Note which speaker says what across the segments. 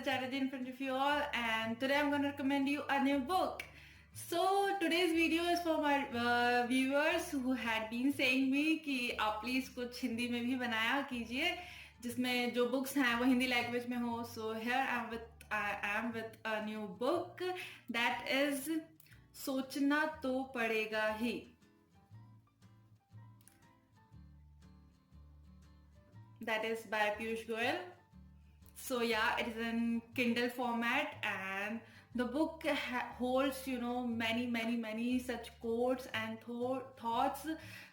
Speaker 1: Shweta Chatterjee in front of you all, and today I'm going to recommend you a new book. So today's video is for my viewers who had been saying me कि आप please कुछ हिंदी में भी बनाया कीजिए जिसमें जो books हैं वो हिंदी लैंग्वेज में हो. So here I am with a new book that is सोचना तो पड़ेगा ही. That is by Piyush Goyal. So yeah, it is in Kindle format, and the book holds many such quotes and thoughts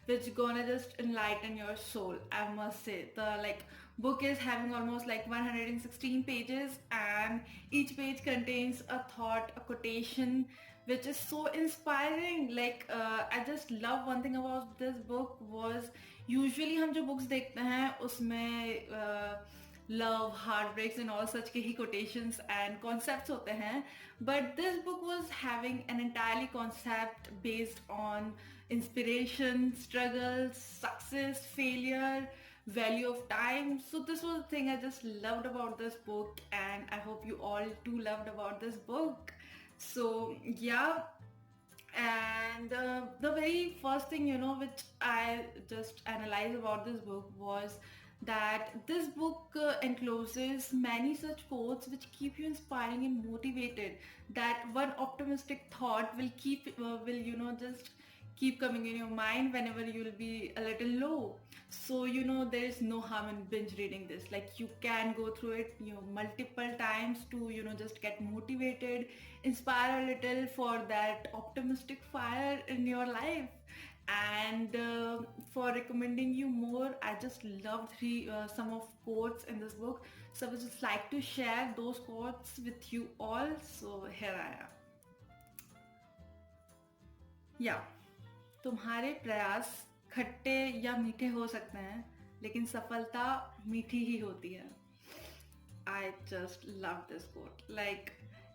Speaker 1: which gonna just enlighten your soul. I must say the book is having almost 116 pages, and each page contains a thought, a quotation which is so inspiring. I just love one thing about this book was usually हम जो books देखते हैं उसमें love, heartbreaks and all such के ही quotations and concepts होते हैं, but this book was having an entirely concept based on inspiration, struggles, success, failure, value of time. So this was the thing I just loved about this book, and I hope you all too loved about this book. So yeah, and the very first thing which I just analyzed about this book was that this book encloses many such quotes which keep you inspiring and motivated. That one optimistic thought will just keep coming in your mind whenever you will be a little low. So there is no harm in binge reading this. You can go through it multiple times to just get motivated, inspire a little for that optimistic fire in your life. And for recommending you more, I just loved some of quotes in this book, so I would just like to share those quotes with you all. So here I am. Yeah, तुम्हारे प्रयास खट्टे या मीठे हो सकते हैं, लेकिन सफलता मीठी ही होती है. I just love this quote.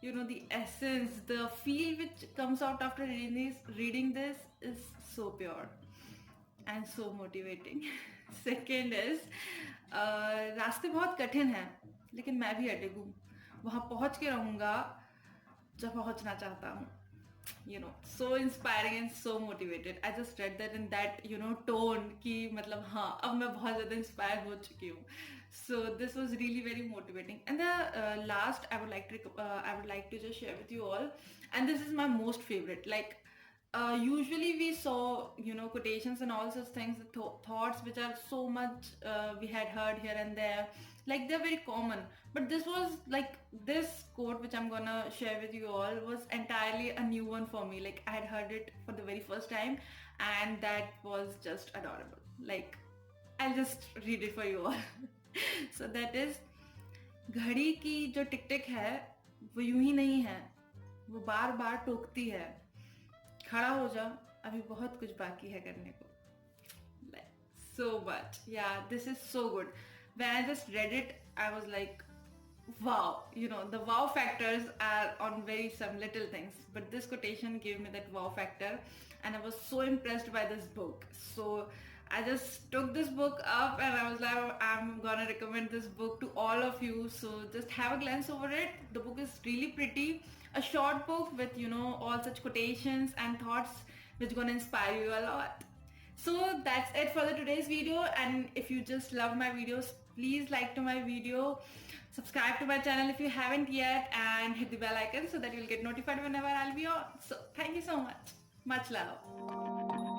Speaker 1: The essence, the feel which comes out after reading this is so pure and so motivating. Second is रास्ते बहुत कठिन हैं, लेकिन मैं भी अडिग हूँ. वहाँ पहुँच के रहूँगा जब पहुँचना चाहता हूँ. So inspiring and so motivated. I just read that in that tone कि मतलब हाँ अब मैं बहुत ज़्यादा inspired हो चुकी हूँ. So this was really very motivating. And the last I would like to just share with you all, and this is my most favorite. Usually we saw quotations and all such things, thoughts which are so much we had heard here and there, they're very common, but this was this quote which I'm gonna share with you all was entirely a new one for me. I had heard it for the very first time, and that was just adorable. I'll just read it for you all. So that is, घड़ी की जो टिक टिक है वो यूं ही नहीं है, वो बार बार टोकती है. खड़ा हो जा, अभी बहुत कुछ बाकी है करने को. So much. Yeah, this is so good. When I just read it, I was like, wow. The wow factors are on some little things, but this quotation gave me that wow factor, and I was so impressed by this book. So I just took this book up and I was like, I'm gonna recommend this book to all of you. So just have a glance over it. The book is really pretty. A short book with all such quotations and thoughts which gonna inspire you a lot. So that's it for today's video, and if you just love my videos, please like to my video, subscribe to my channel if you haven't yet, and hit the bell icon so that you'll get notified whenever I'll be on. So thank you so much. Much love.